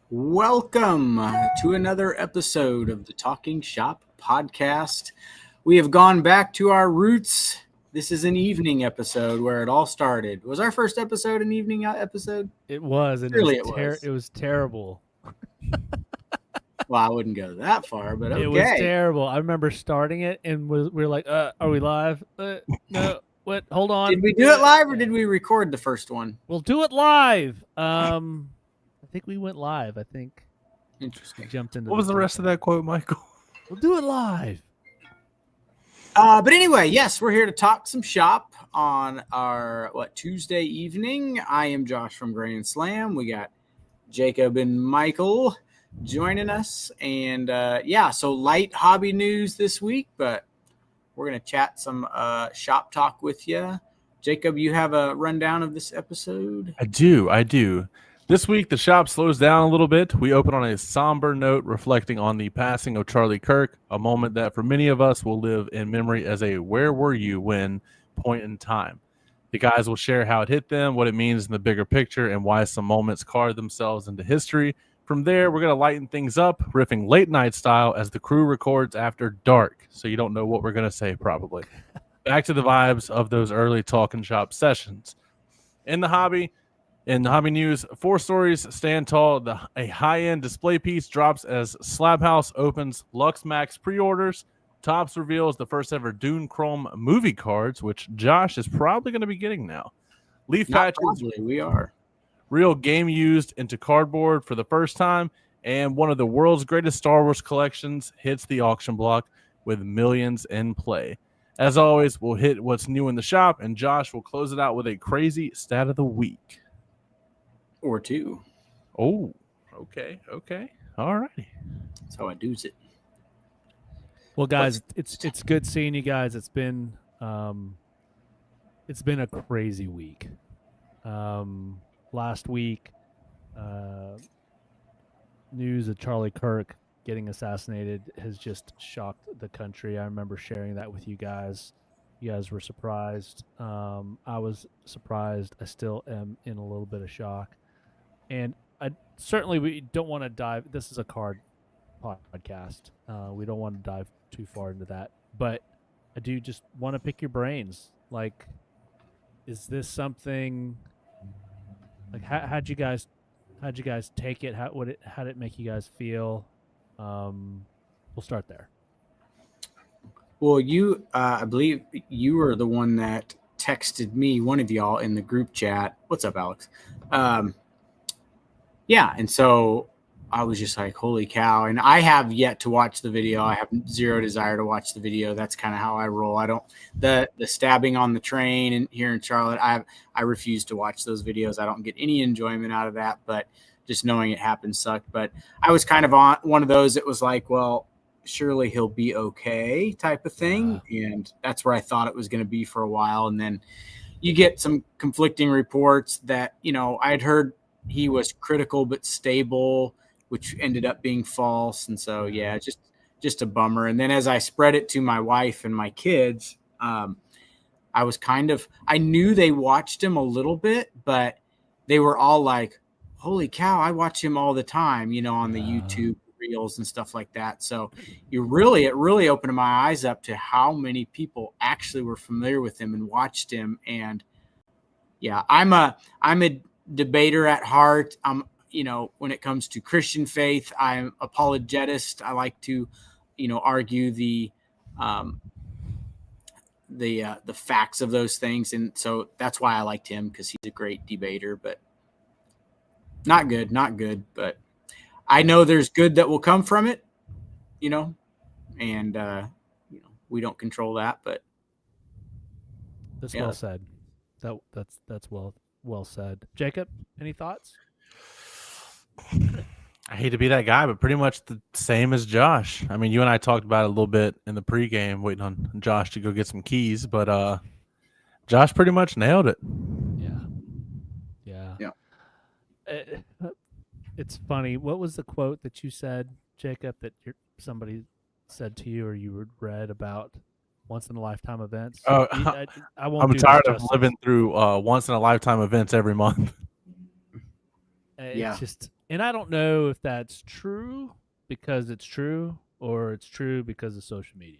Welcome to another episode of the Talking Shop podcast. We have gone back to our roots. This is an evening episode where it all started. Was our first episode an evening episode? It was, and Surely it was, it was terrible. Well, I wouldn't go that far, but okay. It was terrible. I remember starting it, and we were like, "Are we live? No, what? Hold on." Did we do it live or did we record the first one? We'll do it live. I think we went live. I think. Interesting. Jumped into. What was the rest of that quote, Michael? We'll do it live. But anyway, yes, we're here to talk some shop on our Tuesday evening. I am Josh from Grand Slam. We got Jacob and Michael joining us, and so light hobby news this week, but we're going to chat some shop talk with you. Jacob, you have a rundown of this episode? I do. This week, the shop slows down a little bit. We open on a somber note reflecting on the passing of Charlie Kirk, a moment that for many of us will live in memory as a where were you when point in time. The guys will share how it hit them, what it means in the bigger picture, and why some moments carved themselves into history. From there, we're going to lighten things up, riffing late night style as the crew records after dark, so you don't know what we're going to say probably. Back to the vibes of those early Talking Shop sessions. In the hobby news, 4 stories stand tall. A high-end display piece drops as SlabHaus opens Luxe Max pre-orders. Topps reveals the first ever Dune Chrome movie cards, which Josh is probably going to be getting now. Leaf patches. Probably, we are. Real game used into cardboard for the first time, and one of the world's greatest Star Wars collections hits the auction block with millions in play. As always, we'll hit what's new in the shop, and Josh will close it out with a crazy stat of the week. Or 2. Oh, okay. All righty. That's how I do it. Well, guys, it's good seeing you guys. It's been a crazy week. Last week, news of Charlie Kirk getting assassinated has just shocked the country. I remember sharing that with you guys. You guys were surprised. I was surprised. I still am in a little bit of shock. And we don't want to dive. This is a card podcast. We don't want to dive too far into that. But I do just want to pick your brains. Like, is this something? Like, how'd you guys take it? How did it make you guys feel? We'll start there. Well, I believe you were the one that texted me, one of y'all in the group chat. What's up, Alex? Yeah, and so I was just like, holy cow. And I have yet to watch the video. I have zero desire to watch the video. That's kind of how I roll. I don't the stabbing on the train and here in Charlotte, I refuse to watch those videos. I don't get any enjoyment out of that, but just knowing it happened sucked. But I was kind of on one of those that was like, well, surely he'll be okay type of thing. And that's where I thought it was going to be for a while. And then you get some conflicting reports that, I'd heard he was critical but stable, which ended up being false. And so, yeah, just a bummer. And then as I spread it to my wife and my kids, I knew they watched him a little bit, but they were all like, holy cow, I watch him all the time, on the YouTube reels and stuff like that. So it really opened my eyes up to how many people actually were familiar with him and watched him. And yeah, I'm a debater at heart. When it comes to Christian faith, I'm apologetist. I like to, argue the facts of those things. And so that's why I liked him, because he's a great debater, but not good. But I know there's good that will come from it, and, we don't control that, but. That's well said. That's well said. Jacob, any thoughts? I hate to be that guy, but pretty much the same as Josh. I mean, you and I talked about it a little bit in the pregame, waiting on Josh to go get some keys, but Josh pretty much nailed it. Yeah. It's funny. What was the quote that you said, Jacob, that somebody said to you or you read about once in a lifetime events? I won't. I'm tired of living through once in a lifetime events every month. It's just And I don't know if that's true because it's true or it's true because of social media.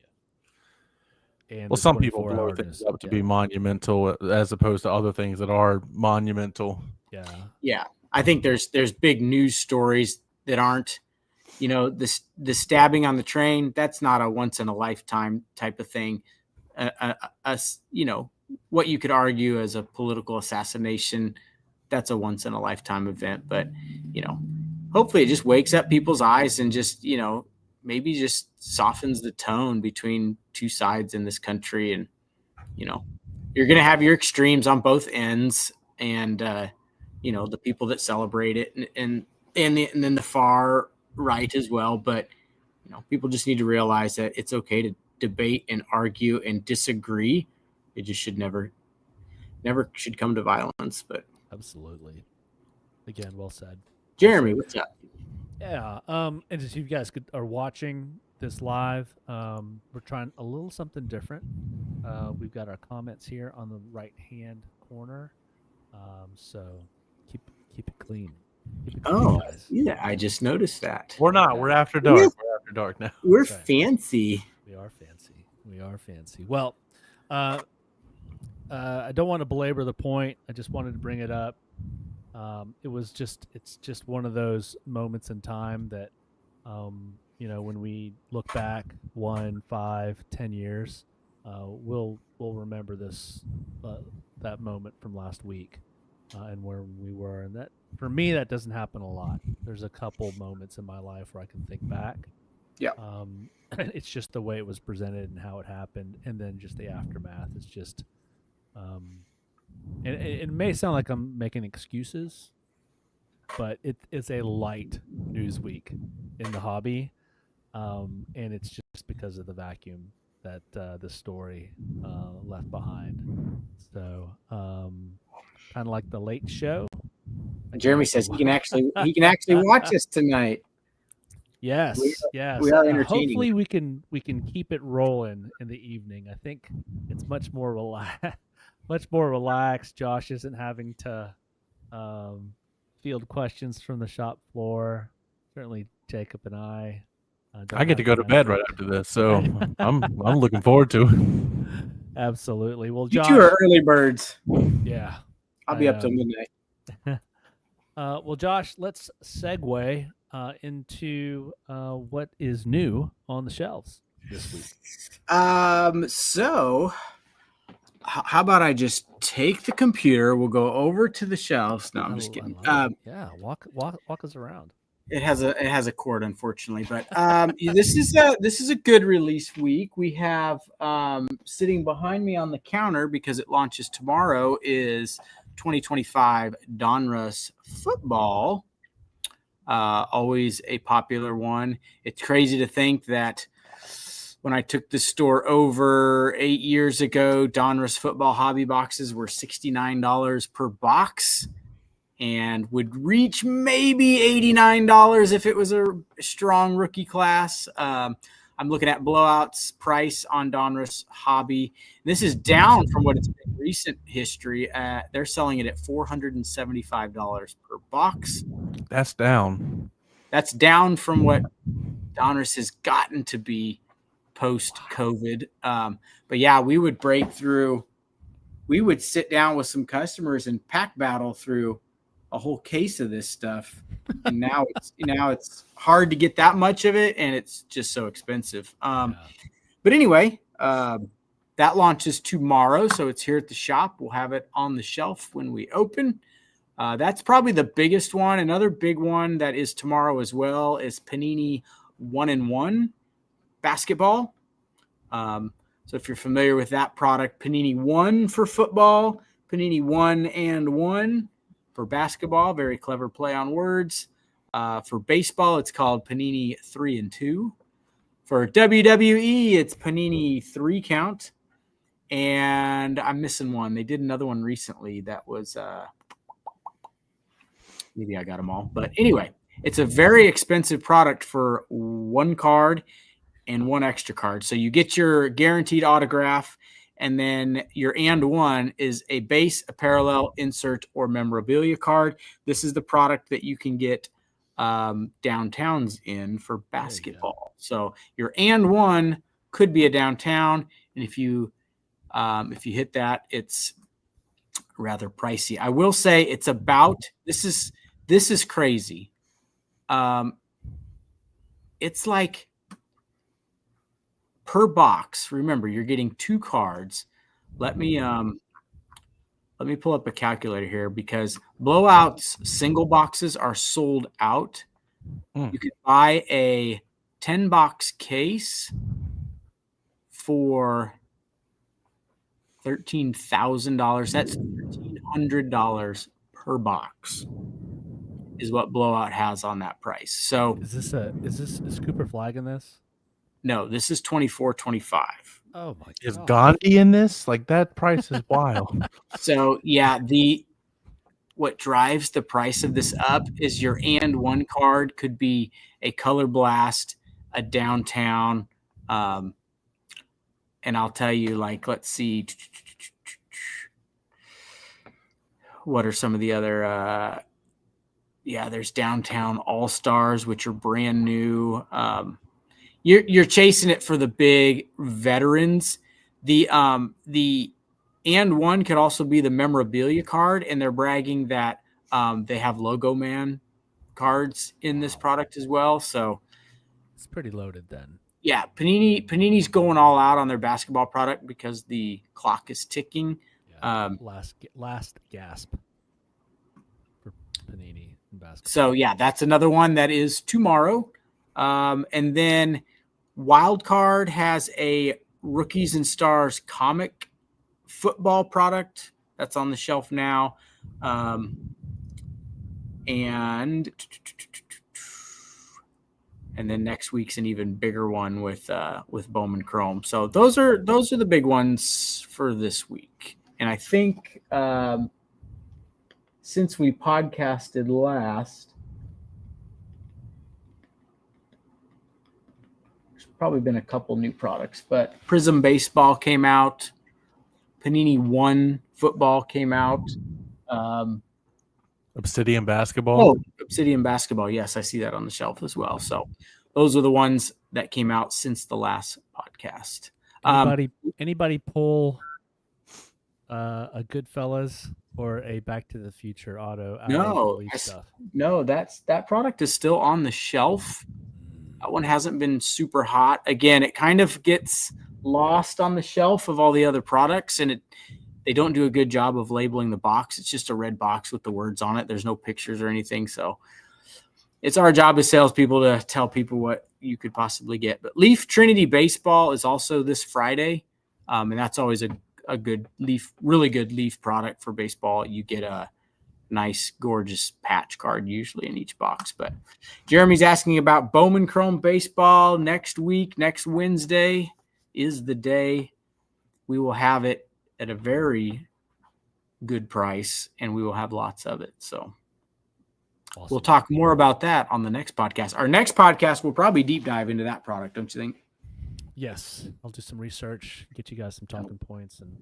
And Well, the some people 24 blow hour things news. up to be monumental as opposed to other things that are monumental. Yeah. Yeah, I think there's big news stories that aren't, the stabbing on the train. That's not a once in a lifetime type of thing. What you could argue as a political assassination, that's a once in a lifetime event. But hopefully it just wakes up people's eyes and just maybe just softens the tone between two sides in this country. And you're gonna have your extremes on both ends, and the people that celebrate it, and then the far right as well. But people just need to realize that it's okay to debate and argue and disagree. It just should never should come to violence. But Absolutely. Again, well said. Jeremy, what's up? Yeah. And if you guys are watching this live, we're trying a little something different. We've got our comments here on the right hand corner. So keep it clean. Keep it clean, guys. Yeah, I just noticed that. We're not. We're after dark. We're after dark now. We're That's right. fancy. We are fancy. We are fancy. Well, I don't want to belabor the point. I just wanted to bring it up. It's just one of those moments in time that, when we look back 1, 5, 10 years, we'll remember that moment from last week, and where we were. And that, for me, that doesn't happen a lot. There's a couple moments in my life where I can think back. Yeah. It's just the way it was presented and how it happened, and then just the aftermath. It's just, and it may sound like I'm making excuses, but it's a light news week in the hobby, and it's just because of the vacuum that the story left behind. So, kind of like the Late Show. Jeremy says he can actually watch us tonight. Yes, yes. We are entertaining. Hopefully, we can keep it rolling in the evening. I think it's much more relaxed. Josh isn't having to field questions from the shop floor. Certainly, Jacob and I. I get to go to bed right after this, so I'm looking forward to it. Absolutely. Well, You Josh, two are early birds. yeah, I'll be up till midnight. Well, Josh, let's segue into what is new on the shelves this week. So how about I just take the computer? We'll go over to the shelves. No, I'm just kidding. Yeah, walk us around. It has a cord, unfortunately, but this is a good release week. We have sitting behind me on the counter, because it launches tomorrow, is 2025 Donruss football. Always a popular one. It's crazy to think that when I took the store over 8 years ago, Donruss football hobby boxes were $69 per box, and would reach maybe $89 if it was a strong rookie class. I'm looking at Blowout's price on Donruss Hobby. This is down from what it's been in recent history. They're selling it at $475 per box. That's down. That's down from what Donruss has gotten to be post-COVID. But yeah, we would break through. We would sit down with some customers and pack battle through a whole case of this stuff, and now it's hard to get that much of it, and it's just so expensive. But anyway, that launches tomorrow, so it's here at the shop. We'll have it on the shelf when we open. That's probably the biggest one. Another big one that is tomorrow as well is Panini 1-in-1 basketball. So if you're familiar with that product, Panini 1 for football, Panini 1-and-1 for basketball. Very clever play on words. For baseball, it's called Panini 3-and-2. For WWE, it's Panini 3 count. And I'm missing one. They did another one recently that was maybe I got them all. But anyway, it's a very expensive product for one card and one extra card. So you get your guaranteed autograph, and then your and-one is a base, a parallel, insert, or memorabilia card. This is the product that you can get downtowns in for basketball. So your and one could be a downtown, and if you hit that, it's rather pricey. I will say it's about this is crazy. It's like per box. Remember, you're getting 2 cards. Let me pull up a calculator here because blowouts single boxes are sold out. You can buy a 10-box case for $13,000. That's $1,300 per box is what blowout has on that price. So is Cooper Flag in this? No, this is $24.25. Oh my god. Is Gandhi in this? Like, that price is wild. So yeah, what drives the price of this up is your and one card could be a Color Blast, a downtown, and I'll tell you, like, let's see, what are some of the other? There's downtown All Stars, which are brand new. You're chasing it for the big veterans. The and one could also be the memorabilia card, and they're bragging that they have Logo Man cards in this product as well. So it's pretty loaded then. Yeah, Panini's going all out on their basketball product because the clock is ticking. Yeah, last gasp for Panini in basketball. So yeah, that's another one that is tomorrow. And then Wild Card has a Rookies and Stars comic football product that's on the shelf now. And then next week's an even bigger one with Bowman Chrome. So those are the big ones for this week. And I think since we podcasted last, there's probably been a couple new products, but Prism Baseball came out. Panini One Football came out. Obsidian Basketball. Oh, Obsidian Basketball. Yes, I see that on the shelf as well. So those are the ones that came out since the last podcast. Anybody pull a Goodfellas or a Back to the Future auto? No, that product is still on the shelf. That one hasn't been super hot. Again, it kind of gets lost on the shelf of all the other products, and they don't do a good job of labeling the box. It's just a red box with the words on it. There's no pictures or anything. So it's our job as salespeople to tell people what you could possibly get. But Leaf Trinity Baseball is also this Friday. And that's always a good Leaf, really good Leaf product for baseball. You get a nice, gorgeous patch card usually in each box. But Jeremy's asking about Bowman Chrome Baseball next week. Next Wednesday is the day. We will have it at a very good price, and we will have lots of it. So awesome. We'll talk more about that on the next podcast. Our next podcast will probably deep dive into that product, don't you think? Yes. I'll do some research, get you guys some talking points, and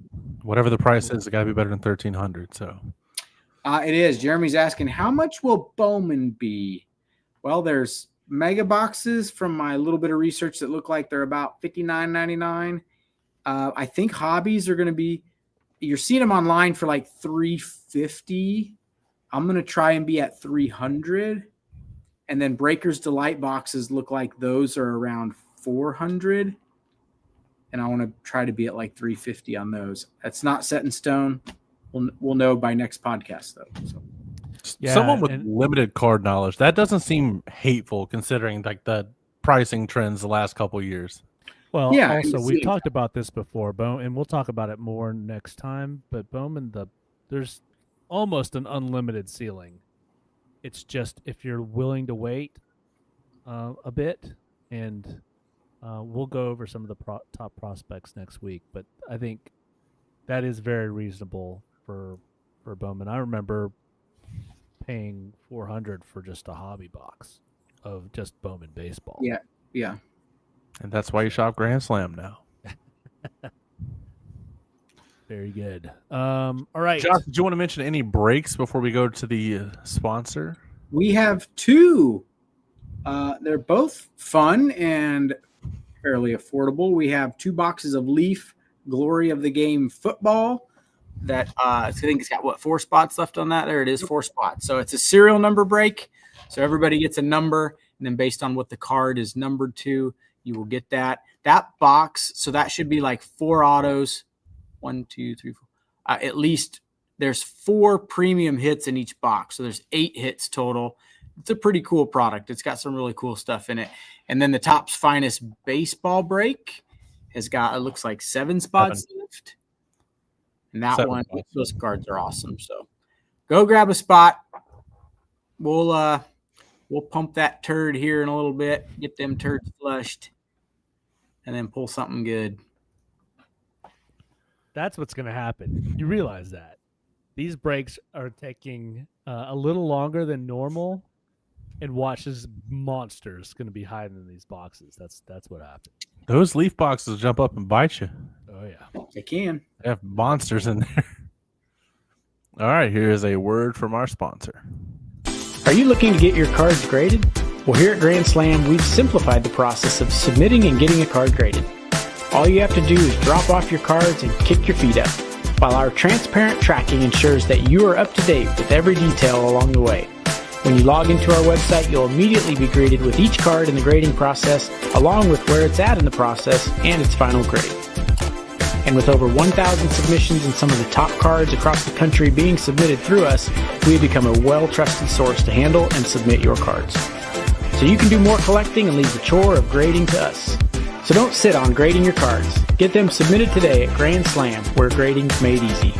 whatever the price is, it got to be better than $1,300. So it is. Jeremy's asking, how much will Bowman be? Well, there's mega boxes from my little bit of research that look like they're about $59.99. I think hobbies are going to be, you're seeing them online for like $350. I'm going to try and be at $300. And then Breakers Delight boxes look like those are around $400. And I want to try to be at like $350 on those. That's not set in stone. We'll know by next podcast though. So. Yeah, someone with limited card knowledge, that doesn't seem hateful considering like the pricing trends the last couple of years. Well, yeah, also we've talked about this before, and we'll talk about it more next time. But Bowman, there's almost an unlimited ceiling. It's just if you're willing to wait a bit, and we'll go over some of the top prospects next week. But I think that is very reasonable for Bowman. I remember paying $400 for just a hobby box of just Bowman baseball. Yeah. And that's why you shop Grand Slam now. Very good. All right. Josh, did you want to mention any breaks before we go to the sponsor? We have two. They're both fun and fairly affordable. We have 2 boxes of Leaf Glory of the Game football that I think it's got 4 spots left on that. There it is, 4 spots. So it's a serial number break. So everybody gets a number, and then based on what the card is numbered to, you will get that box. So that should be like 4 autos. 1, 2, 3, 4. At least there's 4 premium hits in each box. So there's 8 hits total. It's a pretty cool product. It's got some really cool stuff in it. And then the Topps Finest baseball break has got, it looks like 7 spots left. And that 7 one, spots. those cards are awesome. So go grab a spot. We'll pump that turd here in a little bit, get them turds flushed, and then pull something good. That's what's going to happen. You realize that these breaks are taking a little longer than normal, and watch this monster's going to be hiding in these boxes. That's what happened. Those leaf boxes jump up and bite you. Oh yeah, They can. They have monsters in there. All right, here's a word from our sponsor. Are you looking to get your cards graded? Well, here at Grand Slam, we've simplified the process of submitting and getting a card graded. All you have to do is drop off your cards and kick your feet up, while our transparent tracking ensures that you are up to date with every detail along the way. When you log into our website, you'll immediately be greeted with each card in the grading process, along with where it's at in the process and its final grade. And with over 1,000 submissions and some of the top cards across the country being submitted through us, we have become a well-trusted source to handle and submit your cards. So you can do more collecting and leave the chore of grading to us. So don't sit on grading your cards. Get them submitted today at Grand Slam, where grading's made easy.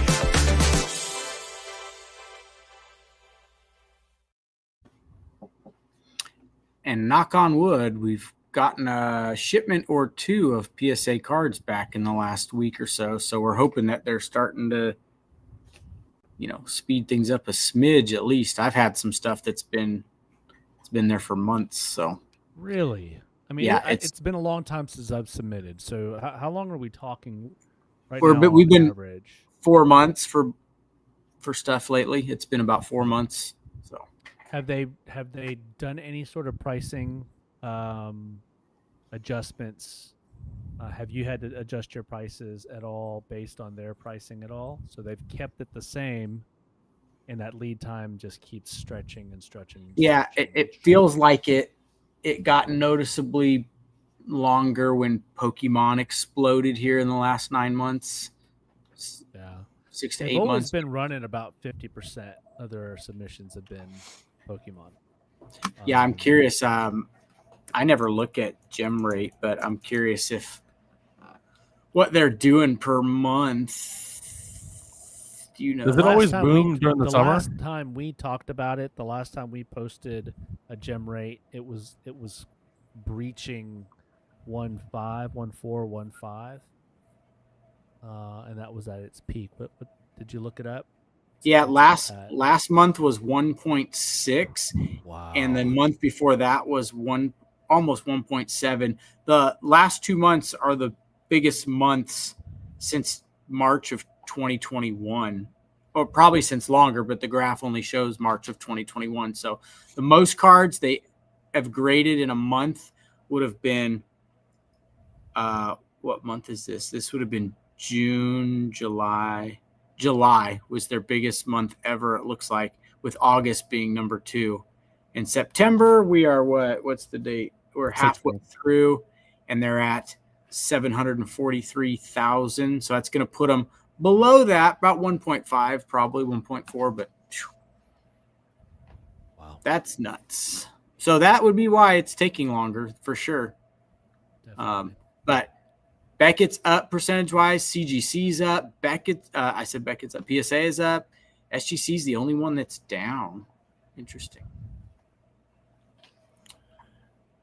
And knock on wood, we've gotten a shipment or 2 of PSA cards back in the last week or so. So we're hoping that they're starting to, speed things up a smidge at least. I've had some stuff it's been there for months. So really? I mean, yeah, it's been a long time since I've submitted. So how long are we talking right We've now? been average 4 months for stuff lately. It's been about 4 months. So have they done any sort of pricing adjustments? Have you had to adjust your prices at all based on their pricing at all? So they've kept it the same, and that lead time just keeps stretching and stretching. yeah, it feels like it got noticeably longer when Pokemon exploded here in the last 9 months. Yeah, 6 to they've 8 always months. been running about 50% of their submissions have been Pokemon. Yeah, I'm curious. I never look at gem rate, but I'm curious if what they're doing per month. Do you know? Does it always boom during the summer? Last time we talked about it, the last time we posted a gem rate, it was breaching 1.5, 1.4, 1.5, and that was at its peak. But did you look it up? Yeah, last month was 1.6. Wow. And the month before that was almost 1.7. The last 2 months are the biggest months since March of 2021, or probably since longer, but the graph only shows March of 2021. So the most cards they have graded in a month would have been, what month is this? This would have been June, July. July was their biggest month ever, it looks like, with August being number 2. In September, we are what's the date? We're halfway through, and they're at 743,000. So that's going to put them below that, about 1.5, probably 1.4, but wow, that's nuts. So that would be why it's taking longer for sure. But Beckett's up percentage-wise, CGC's up, I said Beckett's up, PSA is up, SGC's the only one that's down. Interesting.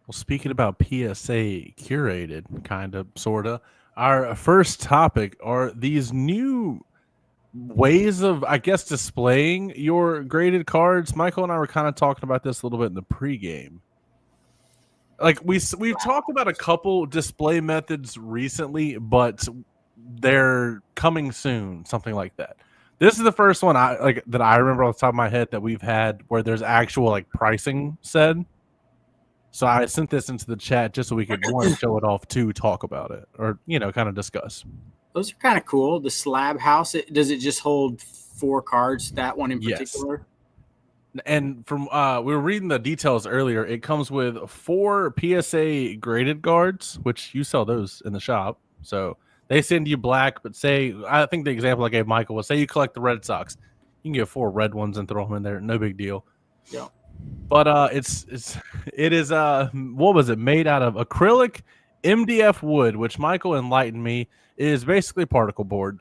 Well, speaking about PSA curated, kind of, sort of, our first topic are these new ways of, I guess, displaying your graded cards. Michael and I were kind of talking about this a little bit in the pregame. Like we've talked about a couple display methods recently, but they're coming soon, something like that. This is the first one that I remember off the top of my head that we've had where there's actual like pricing said. So I sent this into the chat just so we could one show it off, two talk about it, or kind of discuss. Those are kind of cool. The SlabHaus, does it just hold 4 cards? That one in particular. Yes. And from we were reading the details earlier. It comes with 4 PSA graded guards, which you sell those in the shop. So they send you black, but I think the example I gave Michael was, say you collect the Red Sox, you can get 4 red ones and throw them in there, no big deal. Yeah. But it is what was it, made out of acrylic MDF wood, which Michael enlightened me is basically particle board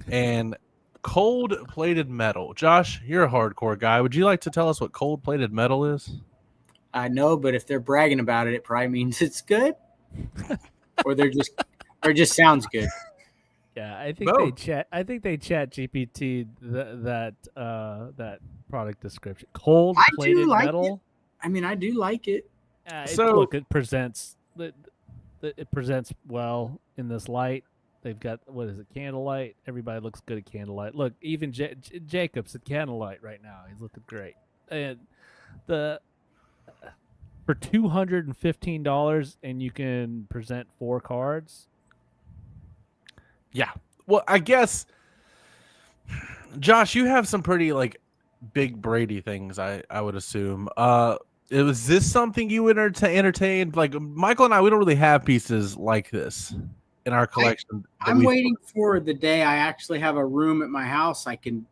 and cold plated metal. Josh, you're a hardcore guy. Would you like to tell us what cold plated metal is? I know, but if they're bragging about it, it probably means it's good, or it just sounds good. Yeah, I think they chat GPT that product description. Cold plated metal. I mean, I do like it. It presents well in this light. They've got, what is it, candlelight? Everybody looks good at candlelight. Look, even Jacob's at candlelight right now. He's looking great. And for $215, and you can present 4 cards. Yeah. Well, I guess, Josh, you have some pretty like big Brady things, I would assume. Was this something you entertained? Like Michael and I, we don't really have pieces like this in our collection. I'm waiting for the day I actually have a room at my house I can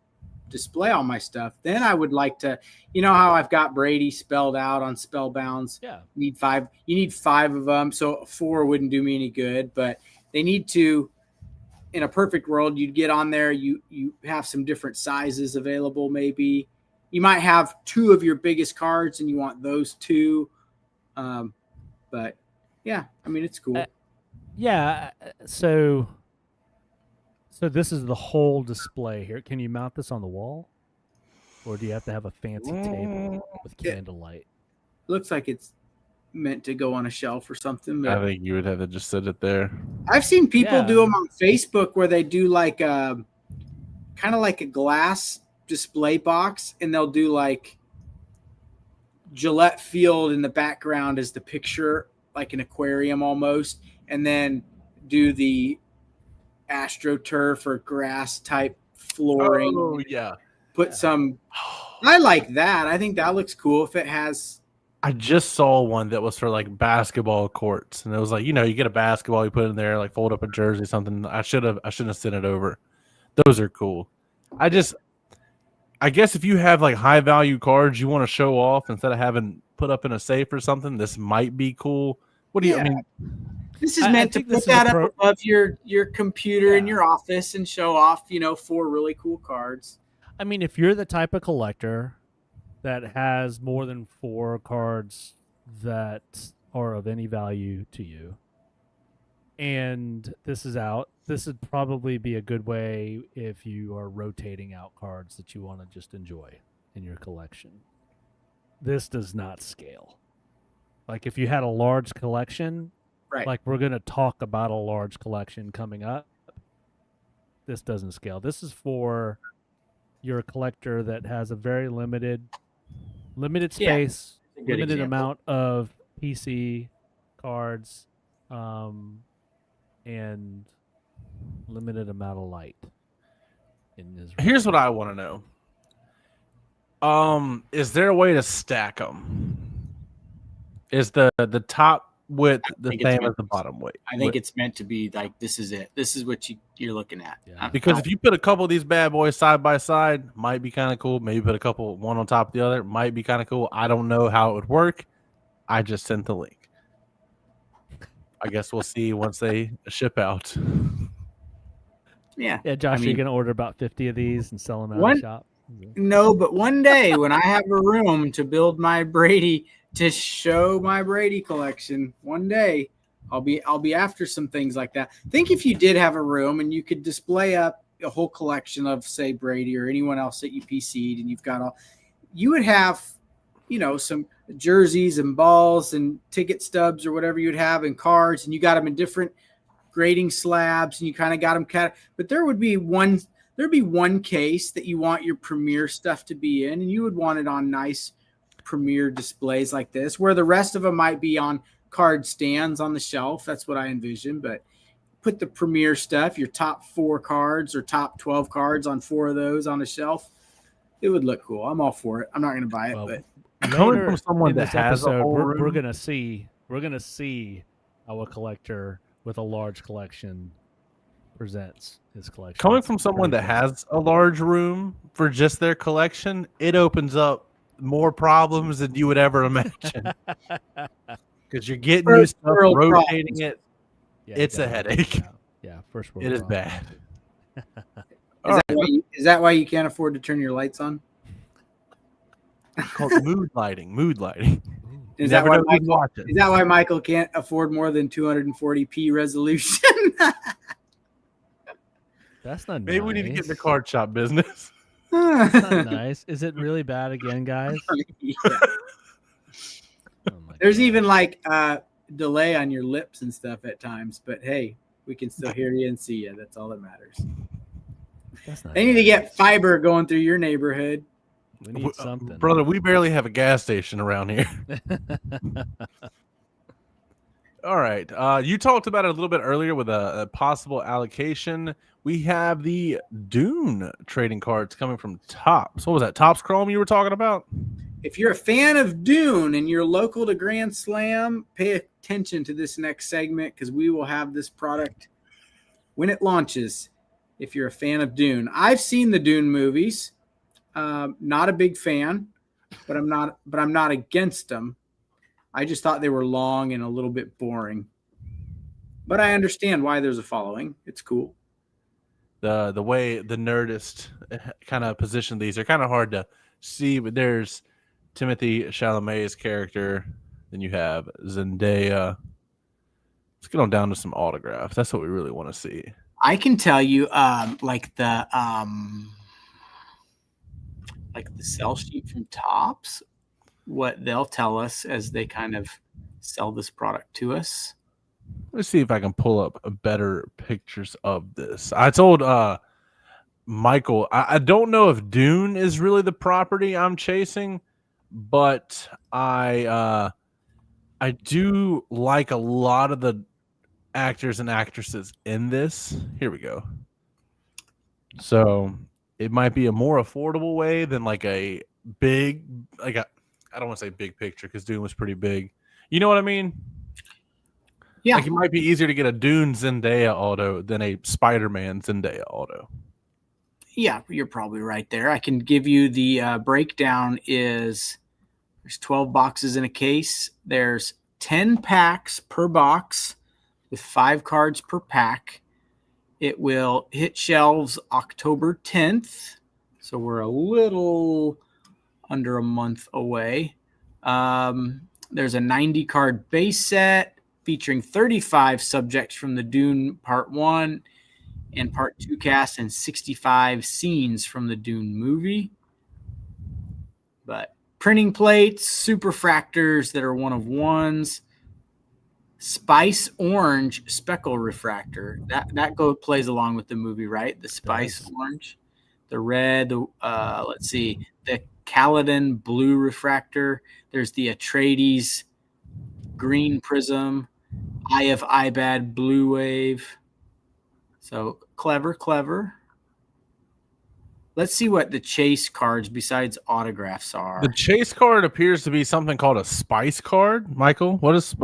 display all my stuff. Then I would like to, how I've got Brady spelled out on Spellbounds. Yeah. You need 5 of them. So 4 wouldn't do me any good, but they need to. In a perfect world, you'd get on there. You have some different sizes available. Maybe you might have 2 of your biggest cards, and you want those 2. But yeah, I mean, it's cool. Yeah. So this is the whole display here. Can you mount this on the wall, or do you have to have a fancy table with candlelight? Looks like it's meant to go on a shelf or something. I think you would have to just sit it there. I've seen people do them on Facebook where they do like kind of like a glass display box, and they'll do like Gillette Field in the background as the picture, like an aquarium almost, and then do the AstroTurf or grass type flooring. Oh yeah. Put some. I like that. I think that looks cool if it has. I just saw one that was for like basketball courts, and it was like, you get a basketball, you put it in there, like fold up a jersey, something. I shouldn't have sent it over. Those are cool. I guess if you have like high value cards you want to show off instead of having put up in a safe or something, this might be cool. What do you? I mean, this is meant to put that up above your computer in your office and show off, 4 really cool cards. I mean, if you're the type of collector that has more than 4 cards that are of any value to you, and this is out, this would probably be a good way if you are rotating out cards that you want to just enjoy in your collection. This does not scale. Like if you had a large collection, right? Like we're going to talk about a large collection coming up. This doesn't scale. This is for your collector that has a very limited space, limited amount of PC cards, and limited amount of light in this room. Here's what I want to know. Is there a way to stack them? Is the top width the same as the bottom width? I think it's meant to be like, this is it. This is what you're looking at. Yeah. Because if you put a couple of these bad boys side by side, might be kind of cool. Maybe put a couple, one on top of the other, might be kind of cool. I don't know how it would work. I just sent the link. I guess we'll see once they ship out. Yeah. Yeah, Josh, you're going to order about 50 of these and sell them out of the shop? No, but one day when I have a room to build my Brady, to show my Brady collection, one day I'll be after some things like that. Think if you did have a room and you could display up a whole collection of, say, Brady or anyone else that you PC'd, and you've got all, you would have, some jerseys and balls and ticket stubs or whatever you'd have, and cards, and you got them in different grading slabs, and you kind of got them but there would be one there'd be one case that you want your Premiere stuff to be in, and you would want it on nice Premiere displays like this, where the rest of them might be on card stands on the shelf. That's what I envision. But put the Premiere stuff, your top 4 cards or top 12 cards on 4 of those on a shelf. It would look cool. I'm all for it. I'm not going to buy it, but coming from someone in that this has episode, a whole we're room, gonna see how a collector with a large collection presents his collection. coming It's from someone pretty that cool. has a large room for just their collection, it opens up more problems than you would ever imagine. Because you're getting new First stuff, world rotating problems. it. Yeah, It's a exactly. headache. Yeah, first world. It is problem. bad. Is that why you can't afford to turn your lights on? It's called mood lighting. Mood lighting. Is Never that, know why who's Michael, watching. is that why Michael can't afford more than 240p resolution? That's not Maybe nice. we need to get in the card shop business. That's not nice. Is it really bad again, guys? Yeah. Oh my There's God. even like delay on your lips and stuff at times, but hey, we can still hear you and see you. That's all that matters. That's not They need to nice. get fiber going through your neighborhood. We need something. Brother, we barely have a gas station around here. All right. You talked about it a little bit earlier with a possible allocation. We have the Dune trading cards coming from Topps. What was that? Topps Chrome you were talking about? If you're a fan of Dune and you're local to Grand Slam, pay attention to this next segment because we will have this product when it launches. If you're a fan of Dune, I've seen the Dune movies. Not a big fan, but I'm not against them. I just thought they were long and a little bit boring. But I understand why there's a following. It's cool. The way the Nerdist kind of position these are kind of hard to see, but there's Timothée Chalamet's character. Then you have Zendaya. Let's get on down to some autographs. That's what we really want to see. I can tell you, like the sell sheet from Topps, what they'll tell us as they kind of sell this product to us. Let's see if I can pull up better pictures of this. I told Michael, I don't know if Dune is really the property I'm chasing, but I do like a lot of the actors and actresses in this. Here we go. So it might be a more affordable way than like a big, like I don't want to say big picture because Dune was pretty big. You know what I mean? Yeah. Like it might be easier to get a Dune Zendaya auto than a Spider-Man Zendaya auto. Yeah, you're probably right there. I can give you the breakdown is there's 12 boxes in a case. There's 10 packs per box with 5 cards per pack. It will hit shelves October 10th. So we're a little under a month away. There's a 90 card base set featuring 35 subjects from the Dune Part 1 and Part 2 cast and 65 scenes from the Dune movie. But printing plates, superfractors that are one of ones, Spice Orange speckle refractor. That plays along with the movie, right? The Spice Orange, the red, let's see, the Kaladin blue refractor. There's the Atreides green prism, Eye of Ibad blue wave. So clever. Let's see what the chase cards besides autographs are. The chase card appears to be something called a Spice card. Michael, what is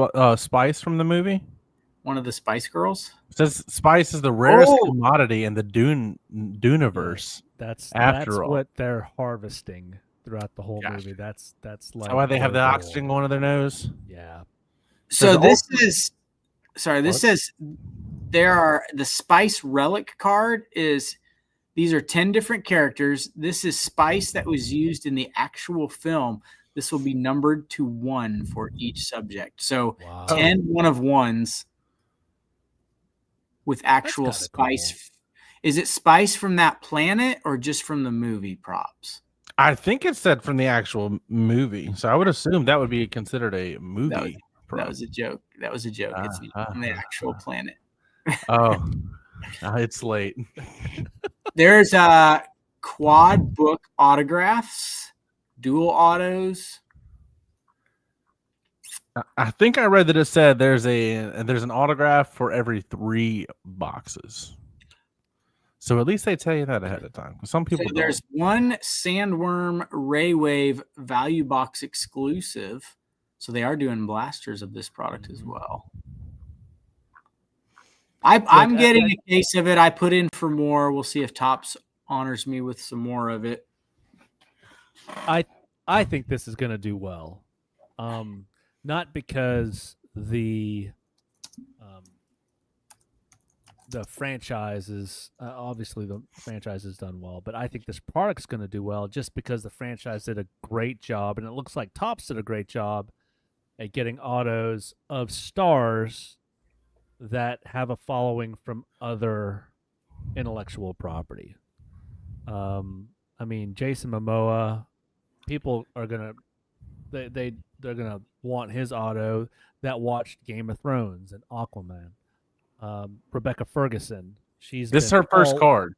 Spice from the movie? One of the Spice Girls. It says Spice is the rarest commodity in the Duneverse. That's After all. what they're harvesting throughout the whole movie. That's like why they have the their oxygen goal. going to their nose. Yeah. So There's this says there are the Spice relic card is these are 10 different characters. This is Spice that was used in the actual film. This will be numbered to 1 for each subject. So Wow. 10 one of ones with actual kinda Spice. cool. Is it Spice from that planet or just from the movie props? I think it said from the actual movie, so I would assume that would be considered a movie. That was a joke. It's from the actual planet. Oh, it's late. There's quad book autographs, dual autos. I think I read that it said there's an autograph for every 3 boxes. So at least they tell you that ahead of time. Some people So there's one Sandworm Ray Wave value box exclusive. So they are doing blasters of this product as well. I'm getting a case of it. I put in for more. We'll see if Topps honors me with some more of it. I think this is going to do well. Not because the franchise is obviously the franchise has done well, but I think this product's going to do well just because the franchise did a great job, and it looks like Topps did a great job at getting autos of stars that have a following from other intellectual property. I mean, Jason Momoa, people are gonna they're gonna want his auto that watched Game of Thrones and Aquaman. Rebecca Ferguson, this is her first card.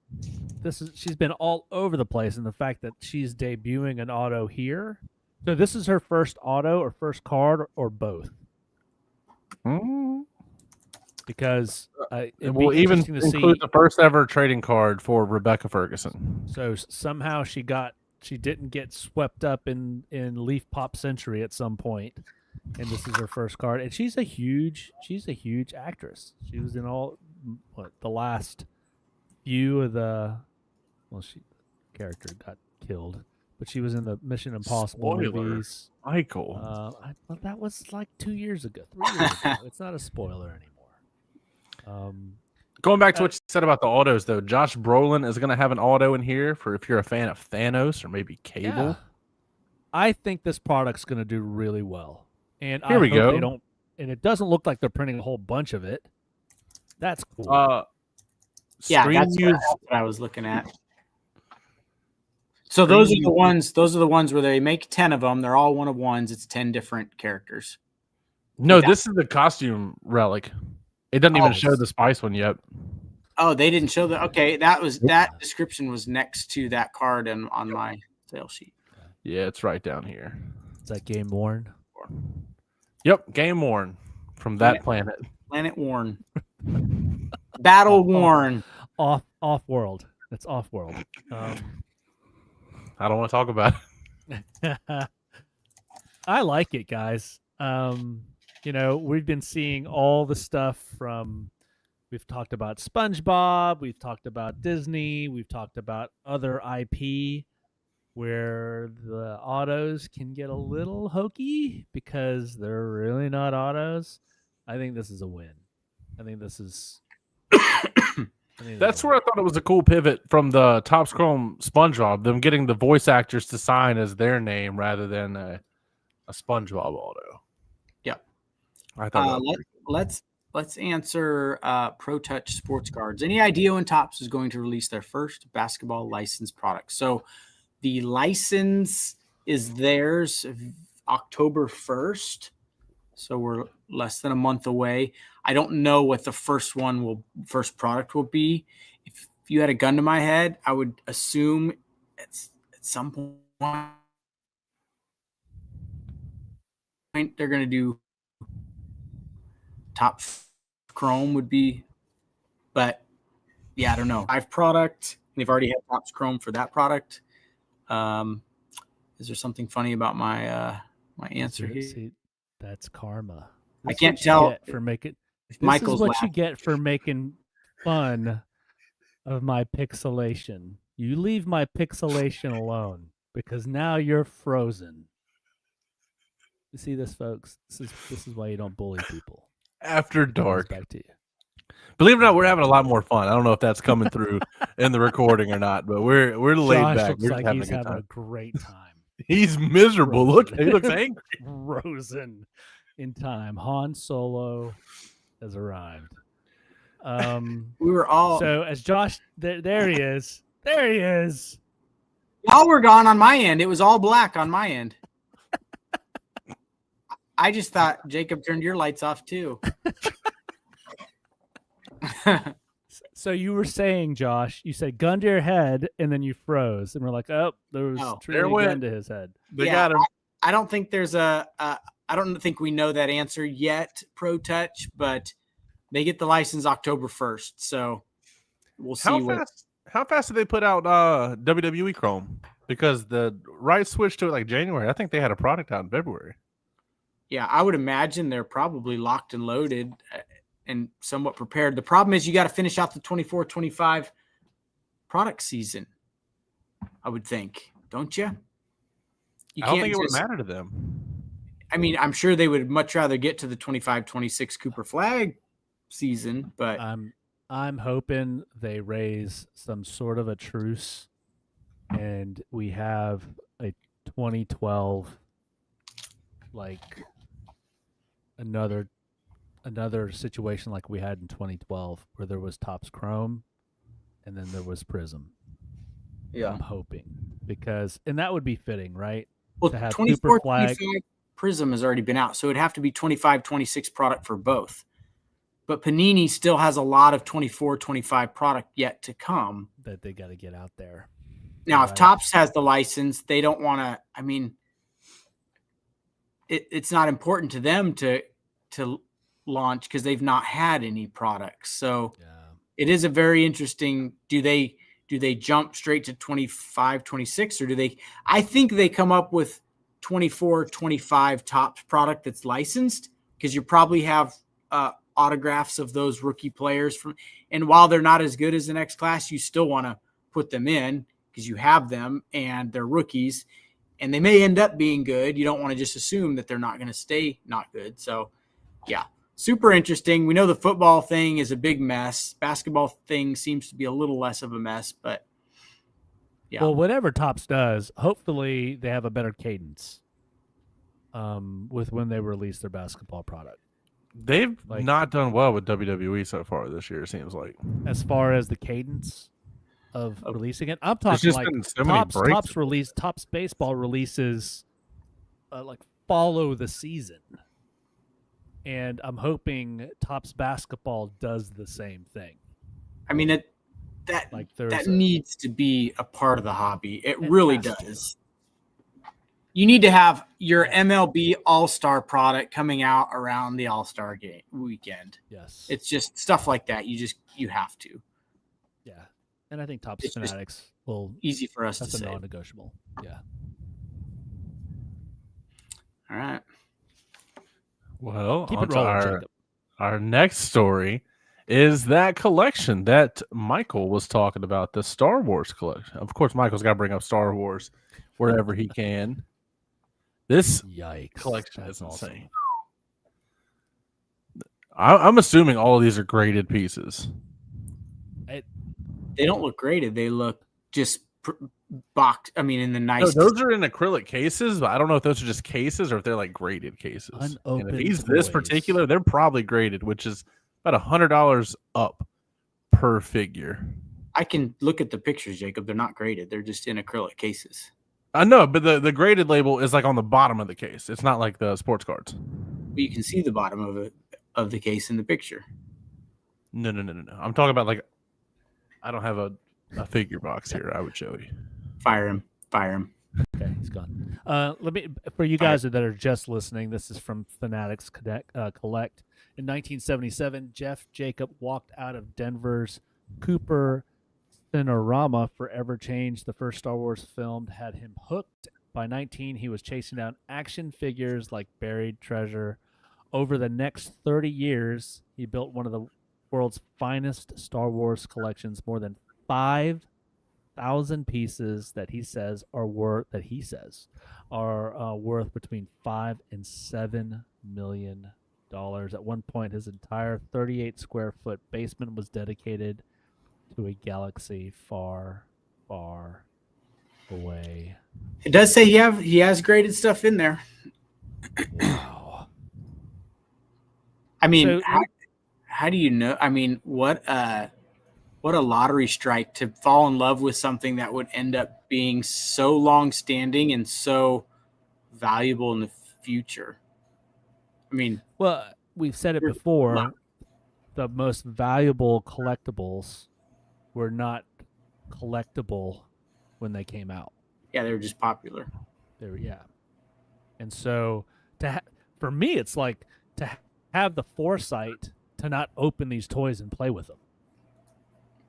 She's been all over the place, and the fact that she's debuting an auto here. So this is her first auto or first card or both. Because it will even include the first ever trading card for Rebecca Ferguson. So somehow she didn't get swept up in Leaf Pop Century at some point, and this is her first card. And she's a huge actress. She was in all the last few of the character got killed, but she was in the Mission Impossible movies. Michael, that was like 2 years ago, 3 years ago. It's not a spoiler anymore. Going back to what you said about the autos, though, Josh Brolin is going to have an auto in here for if you're a fan of Thanos or maybe Cable. Yeah. I think this product's going to do really well. And here we go. They don't, and it doesn't look like they're printing a whole bunch of it. That's cool. Yeah, that's what I was looking at. So those are the ones. Those are the ones where they make 10 of them. They're all one of ones. It's 10 different characters. No, this is the costume relic. It doesn't even show the Spice one yet. Oh, they didn't show that. Okay, that description was next to that card and on my sale sheet. Yeah, it's right down here. Is that Game Worn? Yep, Game Worn from that planet. Planet Worn. Battle Worn. Off world. It's off world. I don't want to talk about it. I like it, guys. We've been seeing all the stuff we've talked about SpongeBob, we've talked about Disney, we've talked about other IP where the autos can get a little hokey because they're really not autos. I think this is a win. I think this is... That's where I thought it was a cool pivot from the Topps Chrome SpongeBob, them getting the voice actors to sign as their name rather than a SpongeBob auto. Yep. I thought let's answer Pro Touch Sports Cards. Any idea when Topps is going to release their first basketball licensed product? So the license is theirs October 1st. So we're less than a month away. I don't know what the first product will be. If you had a gun to my head, I would assume at some point they're going to do Topps Chrome would be, but yeah, I don't know. I've product. They've already had Topps Chrome for that product. Is there something funny about my answer here? See, that's karma. I can't tell for making. Michael's this is what you get for making fun of my pixelation. You leave my pixelation alone because now you're frozen. You see this, folks? This is why you don't bully people. After dark. Back to you. Believe it or not, we're having a lot more fun. I don't know if that's coming through in the recording or not, but we're laid Josh back. Looks we're like having he's having a great time. He's miserable. Frozen. Look, he looks angry. Frozen in time. Han Solo has arrived. We were all so as Josh. There he is. There he is. Y'all were gone on my end. It was all black on my end. I just thought Jacob turned your lights off too. So you were saying, Josh, you said gun to your head, and then you froze, and we're like, oh, there was Oh, truly a gun to his head. They got him. I don't think there's I don't think we know that answer yet, Pro Touch, but they get the license October 1st, so we'll see. How fast did they put out WWE Chrome? Because the rights switched to it like January. I think they had a product out in February. Yeah, I would imagine they're probably locked and loaded and somewhat prepared. The problem is you got to finish out the 24-25 product season, I would think, don't you? I don't think it would matter to them. I mean, I'm sure they would much rather get to the 25-26 Cooper Flag season, but I'm hoping they raise some sort of a truce and we have a 2012 like another situation like we had in 2012 where there was Topps Chrome and then there was Prism. Yeah. I'm hoping and that would be fitting, right? Well, to have 24-25 Prism has already been out, so it'd have to be 25-26 product for both. But Panini still has a lot of 24-25 product yet to come that they got to get out there. Now, if Topps has the license, they don't want to. I mean, it's not important to them to launch because they've not had any products. So it is a very interesting. Do they jump straight to 25-26 or do they? I think they come up with 24-25 Topps product that's licensed because you probably have autographs of those rookie players and while they're not as good as the next class, you still want to put them in because you have them and they're rookies and they may end up being good. You don't want to just assume that they're not going to stay not good. So yeah, super interesting. We know the football thing is a big mess. Basketball thing seems to be a little less of a mess, but yeah. Well, whatever Topps does, hopefully they have a better cadence with when they release their basketball product. They've not done well with WWE so far this year, it seems like. As far as the cadence of releasing it, I'm talking like Topps baseball releases like follow the season. And I'm hoping Topps basketball does the same thing. I mean, that needs to be a part of the hobby. It really does. You need to have your MLB All-Star product coming out around the All-Star game weekend. Yes. It's just stuff like that. You have to. Yeah. And I think Topps Fanatics will easy for us to say. That's a non-negotiable. Yeah. All right. Well, keep it rolling, our next story is that collection that Michael was talking about, the Star Wars collection. Of course, Michael's got to bring up Star Wars wherever he can. This collection is insane. I'm assuming all of these are graded pieces. They don't look graded. They look just boxed. I mean, in the nice. No, those are in acrylic cases, but I don't know if those are just cases or if they're like graded cases. And if he's this particular, they're probably graded, which is about $100 up per figure. I can look at the pictures, Jacob. They're not graded. They're just in acrylic cases. I know, but the graded label is like on the bottom of the case. It's not like the sports cards. But you can see the bottom of the case in the picture. No. I'm talking about like I don't have a figure box here. I would show you. Fire him. Okay, he's gone. Let me for you guys that are just listening. This is from Fanatics Collect. In 1977, Jeff Jacob walked out of Denver's Cooper Cinerama forever changed. The first Star Wars film had him hooked. By 19, he was chasing down action figures like buried treasure. Over the next 30 years, he built one of the world's finest Star Wars collections, more than 5,000 pieces that he says are worth between $5 and $7 million. At one point, his entire 38 square foot basement was dedicated to a galaxy far, far away. It does say he has graded stuff in there. Wow. I mean, how do you know? I mean, what a lottery strike to fall in love with something that would end up being so long-standing and so valuable in the future. I mean, well, we've said it before. The most valuable collectibles were not collectible when they came out. Yeah, they were just popular. They were, yeah. And so for me, it's like to have the foresight to not open these toys and play with them.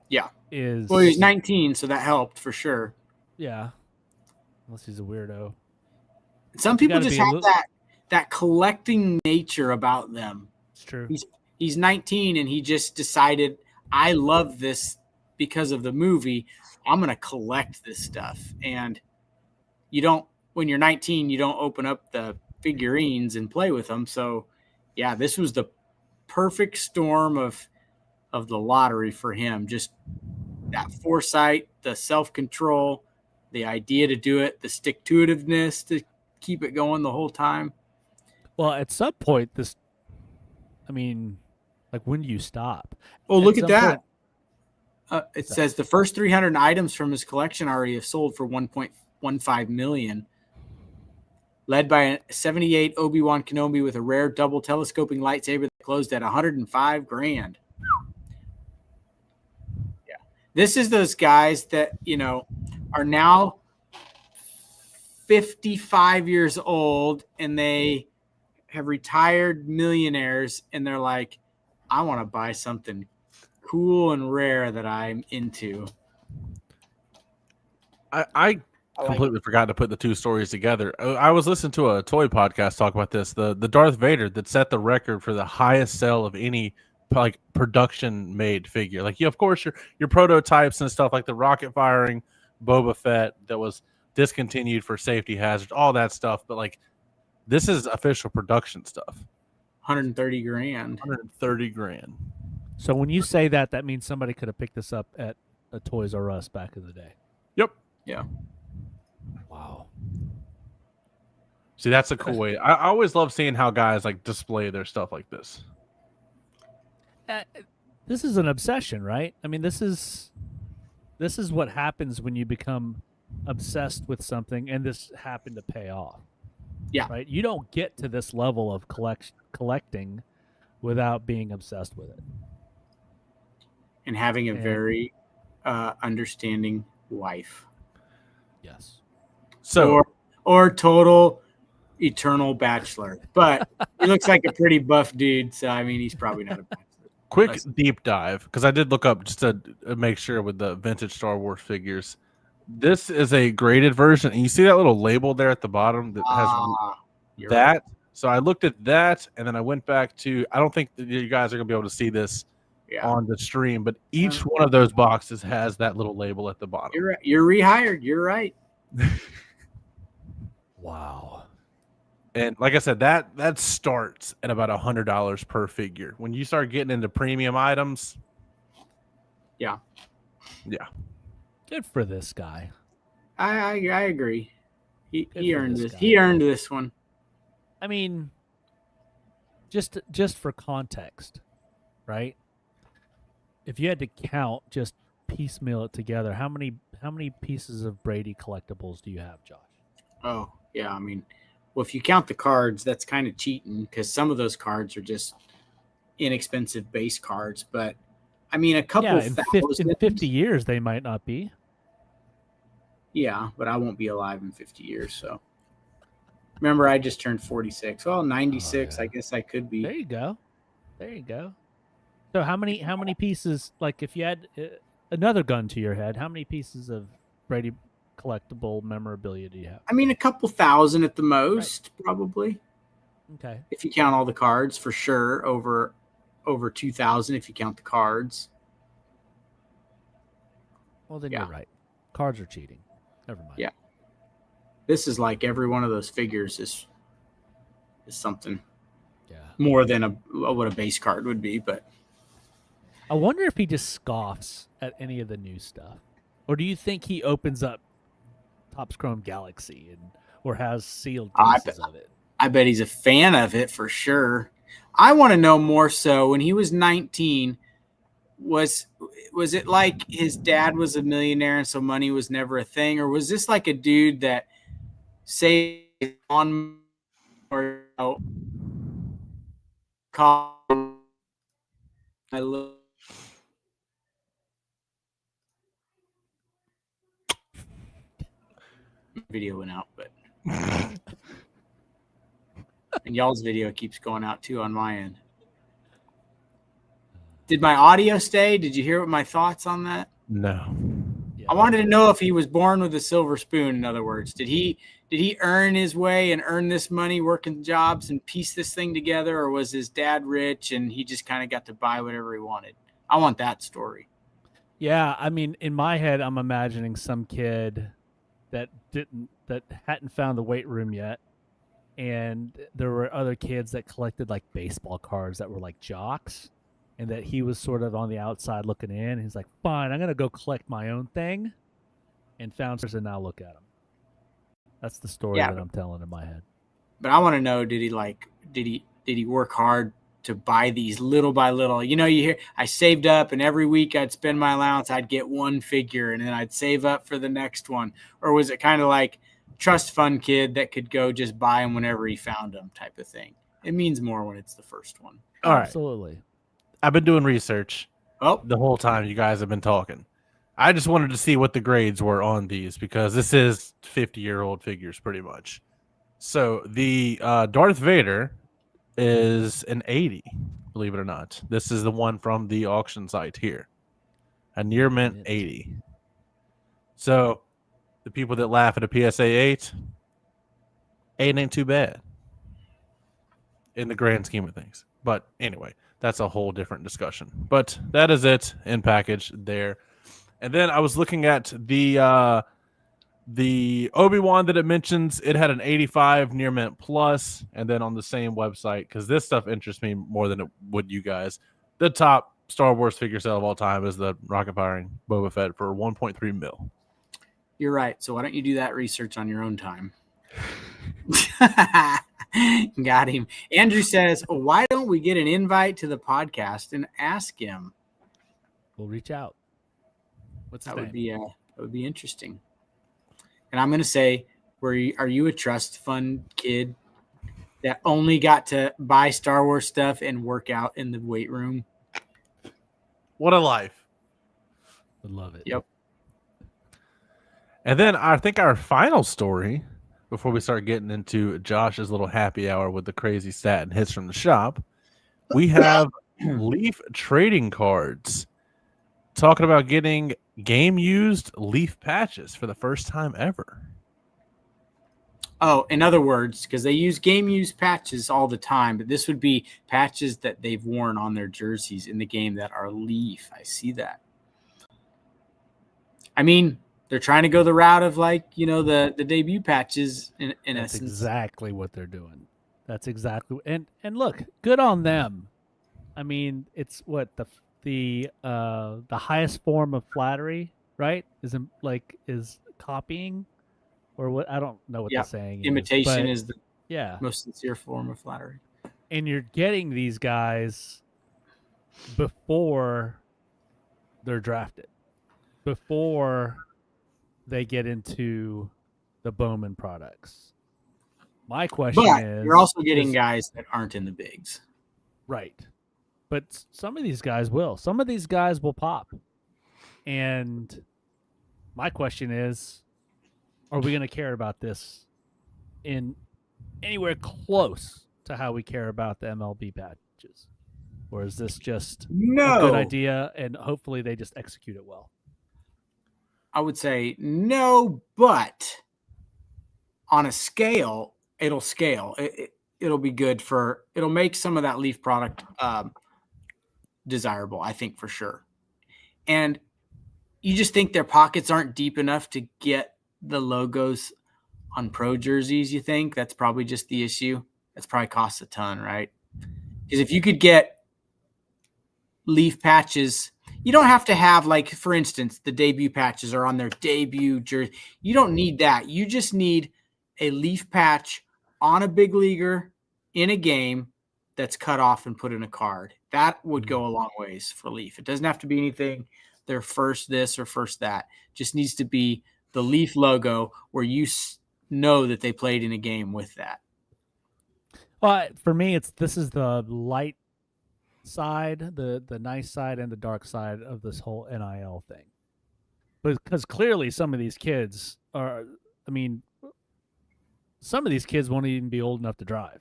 Yeah. Is Well, he was 19, so that helped for sure. Yeah. Unless he's a weirdo. Some people just have that collecting nature about them. It's true. He's 19 and he just decided, I love this because of the movie. I'm going to collect this stuff. And when you're 19, you don't open up the figurines and play with them. So yeah, this was the perfect storm of the lottery for him. Just that foresight, the self-control, the idea to do it, the stick-to-itiveness to keep it going the whole time. Well, at some point, when do you stop? Oh, look at that. It says the first 300 items from his collection already have sold for $1.15 million. Led by a 78 Obi-Wan Kenobi with a rare double telescoping lightsaber that closed at $105,000. Yeah. This is those guys that, are now 55 years old and they have retired millionaires and they're like, I want to buy something cool and rare that I'm into. I completely forgot to put the two stories together. I was listening to a toy podcast talk about this. The Darth Vader that set the record for the highest sale of any like production made figure. Like of course your prototypes and stuff like the rocket firing Boba Fett that was discontinued for safety hazards, all that stuff. But like this is official production stuff. $130,000. $130,000. So when you say that means somebody could have picked this up at a Toys R Us back in the day. Yep. Yeah. Wow. See, that's a cool way. I always love seeing how guys like display their stuff like this. This is an obsession, right? I mean, this is what happens when you become obsessed with something, and this happened to pay off. Yeah. Right? You don't get to this level of collecting without being obsessed with it. And having a very understanding wife. Yes. So or total eternal bachelor. But he looks like a pretty buff dude, so I mean he's probably not a bachelor. Quick deep dive, because I did look up just to make sure with the vintage Star Wars figures. This is a graded version, and you see that little label there at the bottom that has that. Right. So I looked at that, and then I went back to. I don't think that you guys are gonna be able to see this on the stream, but each one of those boxes has that little label at the bottom. You're right. You're rehired. You're right. Wow. And like I said, that starts at about $100 per figure. When you start getting into premium items, yeah. Good for this guy. I agree. He earned this. He earned this one. I mean, just for context, right? If you had to count, just piecemeal it together, how many pieces of Brady collectibles do you have, Josh? Oh yeah, I mean. Well, if you count the cards, that's kind of cheating because some of those cards are just inexpensive base cards. But, I mean, a couple in 50 years, they might not be. Yeah, but I won't be alive in 50 years. So, remember, I just turned 46. Well, 96, I guess I could be. There you go. So, how many pieces, like if you had another gun to your head, how many pieces of Brady collectible memorabilia do you have? I mean, a couple thousand at the most, probably. Okay. If you count all the cards, for sure, over 2,000 if you count the cards. Well, then you're right. Cards are cheating. Never mind. Yeah. This is like every one of those figures is something more than what a base card would be. But I wonder if he just scoffs at any of the new stuff, or do you think he opens up Topps Chrome Galaxy or has sealed pieces of it? I bet he's a fan of it for sure. I want to know more so when he was 19, was it like his dad was a millionaire and so money was never a thing, or was this like a dude that saved on or Video went out, but and y'all's video keeps going out too on my end. Did my audio stay? Did you hear what my thoughts on that? No. Yeah. I wanted to know if he was born with a silver spoon. In other words, did he earn his way and earn this money working jobs and piece this thing together, or was his dad rich and he just kind of got to buy whatever he wanted? I want that story. Yeah, I mean, in my head, I'm imagining some kid that hadn't found the weight room yet, and there were other kids that collected like baseball cards that were like jocks, and that he was sort of on the outside looking in. He's like, "Fine, I'm gonna go collect my own thing," and found and now look at him. That's the story that I'm telling in my head. But I want to know: did he work hard to buy these little by little? You hear I saved up, and every week I'd spend my allowance. I'd get one figure, and then I'd save up for the next one. Or was it kind of like trust fund kid that could go just buy them whenever he found them type of thing? It means more when it's the first one. All right. Absolutely. I've been doing research the whole time you guys have been talking. I just wanted to see what the grades were on these because this is 50-year-old figures pretty much. So the Darth Vader is an 80, believe it or not. This is the one from the auction site here. A near mint 80. So the people that laugh at a PSA 8 ain't too bad in the grand scheme of things. But anyway, that's a whole different discussion. But that is it in package there. And then I was looking at the Obi-Wan that it mentions. It had an 85 near mint plus, and then on the same website, because this stuff interests me more than it would you guys. The top Star Wars figure sale of all time is the rocket firing Boba Fett for 1.3 mil. You're right. So why don't you do that research on your own time? Got him. Andrew says, why don't we get an invite to the podcast and ask him? We'll reach out. What's his name? That would be interesting. And I'm going to say, are you a trust fund kid that only got to buy Star Wars stuff and work out in the weight room? What a life. Would love it. Yep. And then I think our final story, before we start getting into Josh's little happy hour with the crazy stat and hits from the shop, we have Leaf trading cards. Talking about getting game-used Leaf patches for the first time ever. Oh, in other words, because they use game-used patches all the time, but this would be patches that they've worn on their jerseys in the game that are Leaf. I see that. I mean, they're trying to go the route of the debut patches in That's essence. exactly what they're doing. That's exactly and look, good on them. I mean, it's what the highest form of flattery, right? Is copying, or what? I don't know what the saying imitation is. is the Yeah, most sincere form of flattery. And you're getting these guys before they're drafted, before they get into the Bowman products. My question is, you're also getting guys that aren't in the bigs. Right. But some of these guys will. Some of these guys will pop. And my question is, are we going to care about this in anywhere close to how we care about the MLB badges? Or is this just a good idea and hopefully they just execute it well? I would say no, but on a scale, it'll scale. It'll be good it'll make some of that Leaf product desirable, I think, for sure. And you just think their pockets aren't deep enough to get the logos on pro jerseys, you think? That's probably just the issue. That's probably costs a ton, right? Because if you could get Leaf patches, you don't have to have, like, for instance, the debut patches are on their debut jersey. You don't need that. You just need a Leaf patch on a big leaguer in a game that's cut off and put in a card. That would go a long ways for Leaf. It doesn't have to be anything their first this or first that. Just needs to be the Leaf logo where you know that they played in a game with that. Well, for me, this is the light side, the nice side, and the dark side of this whole NIL thing. Because clearly some of these kids I mean, some of these kids won't even be old enough to drive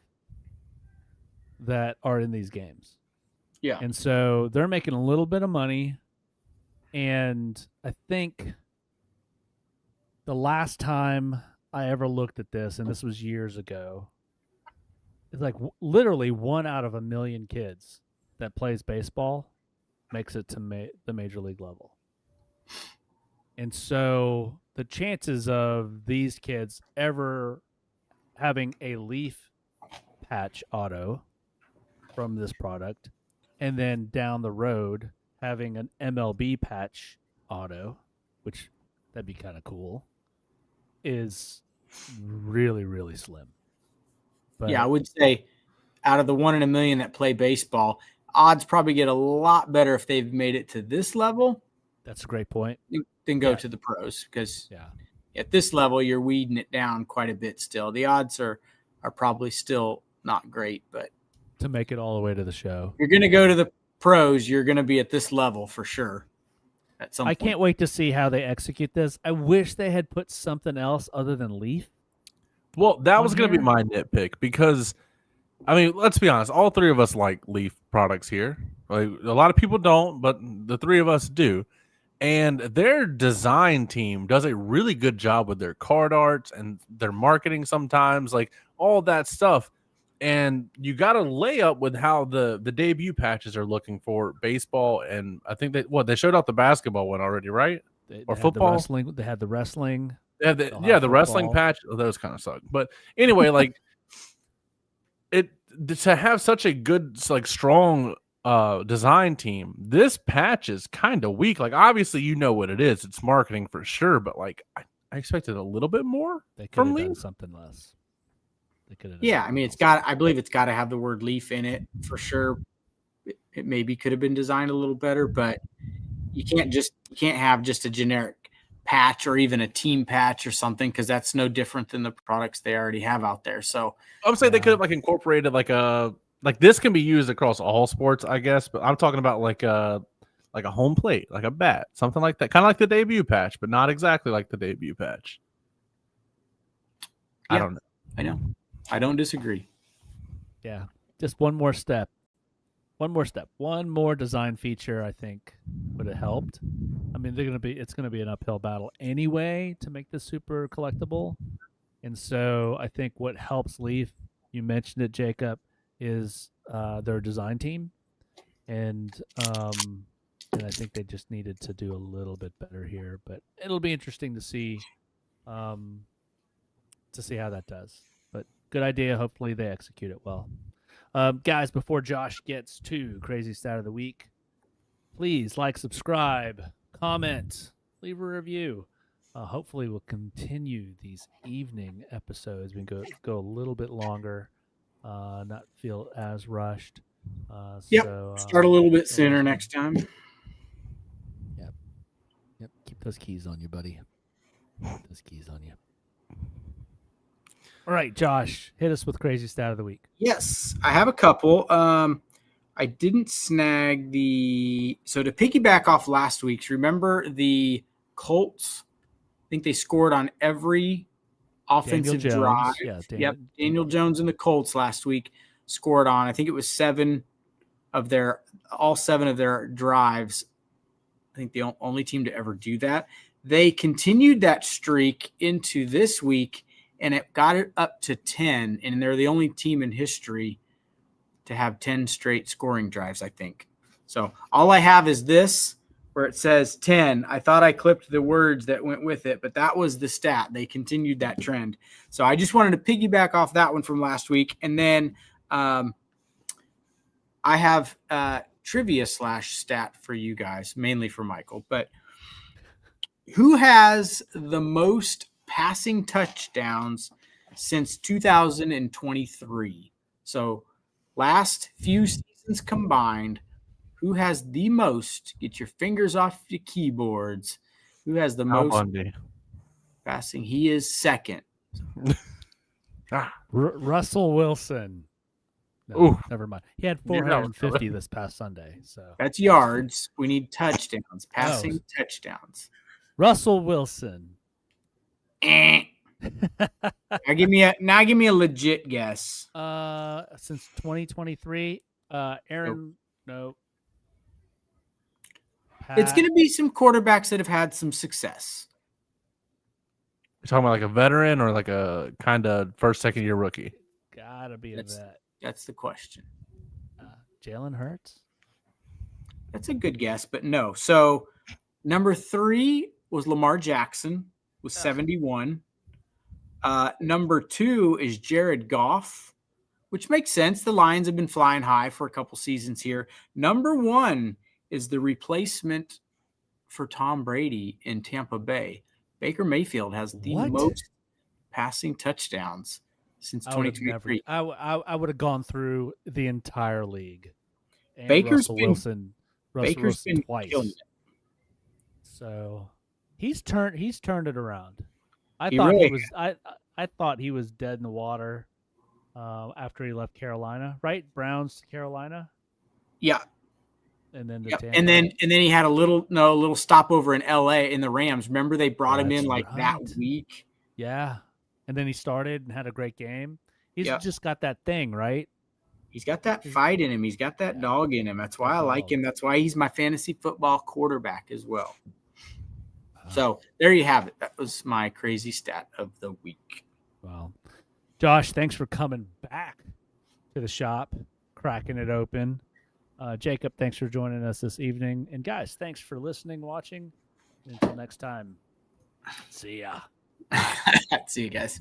that are in these games. Yeah. And so they're making a little bit of money. And I think the last time I ever looked at this, and this was years ago, it's like literally 1 out of 1 million kids that plays baseball makes it to the major league level. And so the chances of these kids ever having a leaf patch auto from this product and then down the road having an MLB patch auto, which that'd be kind of cool, is really, really slim. But yeah, I would say out of the 1 in a million that play baseball, odds probably get a lot better if they've made it to this level. That's a great point. Than go to the pros, because yeah, at this level you're weeding it down quite a bit still. The odds are probably still not great, but to make it all the way to the show, you're going to go to the pros, you're going to be at this level for sure. At some I point. can't wait to see how they execute this. I wish they had put something else other than leaf. Well, that was going to be my nitpick because, I mean, let's be honest. All three of us like leaf products here. Like, a lot of people don't, but the three of us do. And their design team does a really good job with their card arts and their marketing sometimes, like all that stuff. And you got to lay up with how the debut patches are looking for baseball. And I think they showed out the basketball one already, right? Or football. They had the wrestling. The wrestling patch. Oh, those kind of suck. But anyway, like to have such a good, like strong design team, this patch is kind of weak. Like, obviously, you know what it is. It's marketing for sure. But like, I expected a little bit more. They could have done something less. Yeah, I mean, I believe it's got to have the word leaf in it for sure. It maybe could have been designed a little better, but you can't have just a generic patch or even a team patch or something, because that's no different than the products they already have out there. So I would say they could have like incorporated like this can be used across all sports, I guess, but I'm talking about like a home plate, like a bat, something like that, kind of like the debut patch, but not exactly like the debut patch. Yeah, I don't know. I know. I don't disagree. Yeah, just one more step. One more design feature, I think, would have helped. I mean, it's going to be an uphill battle anyway to make this super collectible. And so I think what helps Leaf, you mentioned it, Jacob, is their design team. And I think they just needed to do a little bit better here. But it'll be interesting to see how that does. But good idea. Hopefully they execute it well. Guys, before Josh gets to Crazy Stat of the Week, please like, subscribe, comment, leave a review. Hopefully we'll continue these evening episodes. We can go a little bit longer, not feel as rushed. Start a little bit sooner next time. Yep. Keep those keys on you, buddy. Keep those keys on you. All right, Josh, hit us with Crazy Stat of the Week. Yes, I have a couple. I didn't snag so to piggyback off last week's, remember the Colts? I think they scored on every offensive drive. Yeah, Daniel Jones and the Colts last week scored on, I think it was all seven of their drives. I think the only team to ever do that. They continued that streak into this week, and it got it up to 10, and they're the only team in history to have 10 straight scoring drives, I think. So all I have is this, where it says 10. I thought I clipped the words that went with it, but that was the stat. They continued that trend. So I just wanted to piggyback off that one from last week. And then I have trivia / stat for you guys, mainly for Michael. But who has the most passing touchdowns since 2023? So last few seasons combined, who has the most? Get your fingers off your keyboards. Who has the most passing? He is second. Russell Wilson. No, never mind. He had 450 this past Sunday. So that's yards. We need touchdowns. Passing touchdowns. Russell Wilson. Now give me a legit guess. Since 2023, Aaron, no. It's going to be some quarterbacks that have had some success. You're talking about like a veteran or like a kind of first, second year rookie? Gotta be a vet. That's the question. Jalen Hurts? That's a good guess, but no. So number 3 was Lamar Jackson with 71. Number 2 is Jared Goff, which makes sense. The Lions have been flying high for a couple seasons here. Number 1 is the replacement for Tom Brady in Tampa Bay. Baker Mayfield has the most passing touchdowns since 2023. I would have gone through the entire league. And Baker's Russell Wilson twice. Killing it. So he's turned it around. I thought he was dead in the water after he left Carolina, right? Browns to Carolina. Yeah. And then and then he had a little stopover in LA in the Rams. Remember they brought him in that week. Yeah. And then he started and had a great game. He's just got that thing, right? He's got that fight in him. He's got that dog in him. That's why I like him. That's why he's my fantasy football quarterback as well. So there you have it. That was my crazy stat of the week. Well, Josh, thanks for coming back to the shop, cracking it open. Jacob, thanks for joining us this evening. And guys, thanks for listening, watching. Until next time, see ya. See you guys.